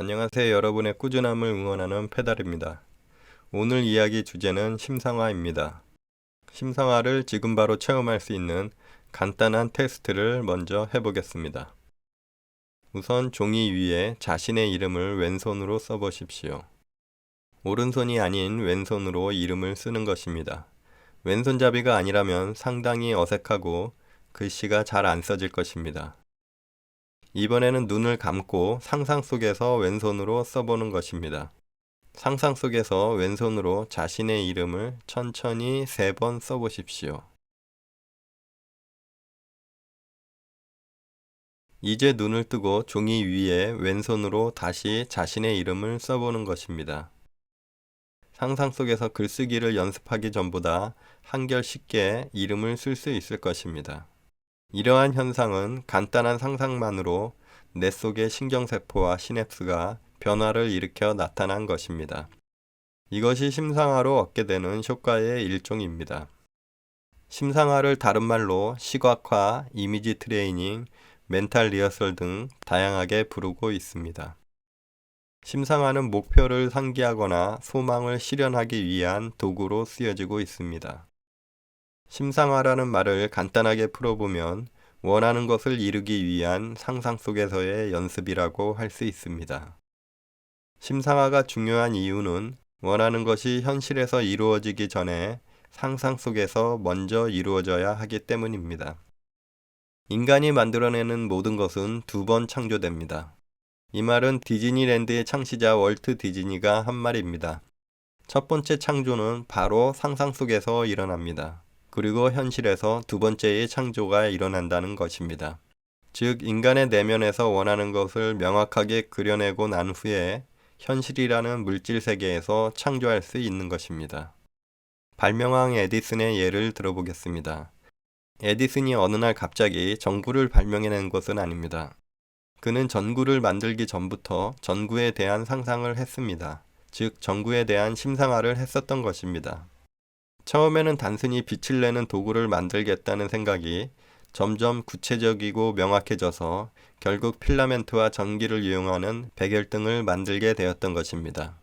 안녕하세요. 여러분의 꾸준함을 응원하는 페달입니다. 오늘 이야기 주제는 심상화입니다. 심상화를 지금 바로 체험할 수 있는 간단한 테스트를 먼저 해보겠습니다. 우선 종이 위에 자신의 이름을 왼손으로 써보십시오. 오른손이 아닌 왼손으로 이름을 쓰는 것입니다. 왼손잡이가 아니라면 상당히 어색하고 글씨가 잘 안 써질 것입니다. 이번에는 눈을 감고 상상 속에서 왼손으로 써보는 것입니다. 상상 속에서 왼손으로 자신의 이름을 천천히 3번 써보십시오. 이제 눈을 뜨고 종이 위에 왼손으로 다시 자신의 이름을 써보는 것입니다. 상상 속에서 글쓰기를 연습하기 전보다 한결 쉽게 이름을 쓸 수 있을 것입니다. 이러한 현상은 간단한 상상만으로 뇌 속의 신경세포와 시냅스가 변화를 일으켜 나타난 것입니다. 이것이 심상화로 얻게 되는 효과의 일종입니다. 심상화를 다른 말로 시각화, 이미지 트레이닝, 멘탈 리허설 등 다양하게 부르고 있습니다. 심상화는 목표를 상기하거나 소망을 실현하기 위한 도구로 쓰여지고 있습니다. 심상화라는 말을 간단하게 풀어보면 원하는 것을 이루기 위한 상상 속에서의 연습이라고 할 수 있습니다. 심상화가 중요한 이유는 원하는 것이 현실에서 이루어지기 전에 상상 속에서 먼저 이루어져야 하기 때문입니다. 인간이 만들어내는 모든 것은 2번 창조됩니다. 이 말은 디즈니랜드의 창시자 월트 디즈니가 한 말입니다. 첫 번째 창조는 바로 상상 속에서 일어납니다. 그리고 현실에서 2번째의 창조가 일어난다는 것입니다. 즉, 인간의 내면에서 원하는 것을 명확하게 그려내고 난 후에 현실이라는 물질 세계에서 창조할 수 있는 것입니다. 발명왕 에디슨의 예를 들어보겠습니다. 에디슨이 어느 날 갑자기 전구를 발명해낸 것은 아닙니다. 그는 전구를 만들기 전부터 전구에 대한 상상을 했습니다. 즉, 전구에 대한 심상화를 했었던 것입니다. 처음에는 단순히 빛을 내는 도구를 만들겠다는 생각이 점점 구체적이고 명확해져서 결국 필라멘트와 전기를 이용하는 백열등을 만들게 되었던 것입니다.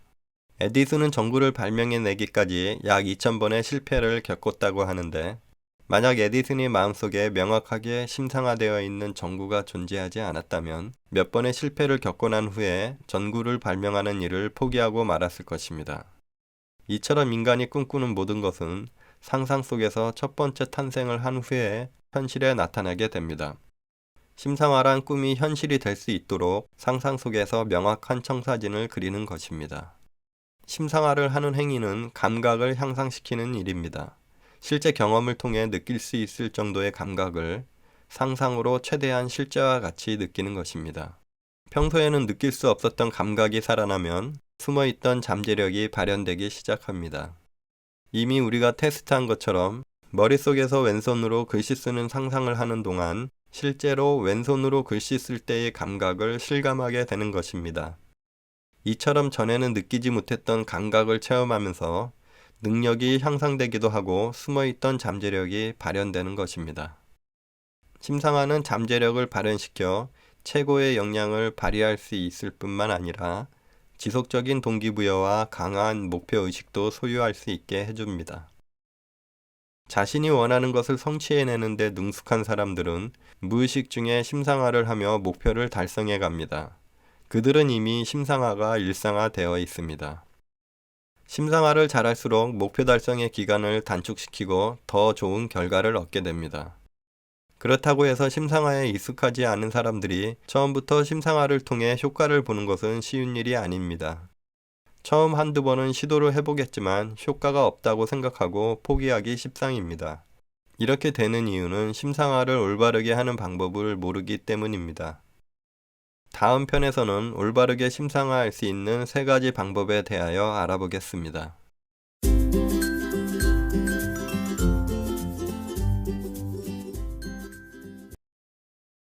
에디슨은 전구를 발명해내기까지 약 2000번의 실패를 겪었다고 하는데, 만약 에디슨의 마음속에 명확하게 심상화되어 있는 전구가 존재하지 않았다면 몇 번의 실패를 겪고 난 후에 전구를 발명하는 일을 포기하고 말았을 것입니다. 이처럼 인간이 꿈꾸는 모든 것은 상상 속에서 첫 번째 탄생을 한 후에 현실에 나타나게 됩니다. 심상화란 꿈이 현실이 될 수 있도록 상상 속에서 명확한 청사진을 그리는 것입니다. 심상화를 하는 행위는 감각을 향상시키는 일입니다. 실제 경험을 통해 느낄 수 있을 정도의 감각을 상상으로 최대한 실제와 같이 느끼는 것입니다. 평소에는 느낄 수 없었던 감각이 살아나면 숨어있던 잠재력이 발현되기 시작합니다. 이미 우리가 테스트한 것처럼 머릿속에서 왼손으로 글씨 쓰는 상상을 하는 동안 실제로 왼손으로 글씨 쓸 때의 감각을 실감하게 되는 것입니다. 이처럼 전에는 느끼지 못했던 감각을 체험하면서 능력이 향상되기도 하고 숨어있던 잠재력이 발현되는 것입니다. 심상화는 잠재력을 발현시켜 최고의 역량을 발휘할 수 있을 뿐만 아니라 지속적인 동기부여와 강한 목표의식도 소유할 수 있게 해줍니다. 자신이 원하는 것을 성취해내는 데 능숙한 사람들은 무의식 중에 심상화를 하며 목표를 달성해 갑니다. 그들은 이미 심상화가 일상화되어 있습니다. 심상화를 잘할수록 목표 달성의 기간을 단축시키고 더 좋은 결과를 얻게 됩니다. 그렇다고 해서 심상화에 익숙하지 않은 사람들이 처음부터 심상화를 통해 효과를 보는 것은 쉬운 일이 아닙니다. 처음 한두 번은 시도를 해보겠지만 효과가 없다고 생각하고 포기하기 십상입니다. 이렇게 되는 이유는 심상화를 올바르게 하는 방법을 모르기 때문입니다. 다음 편에서는 올바르게 심상화할 수 있는 3가지 방법에 대하여 알아보겠습니다.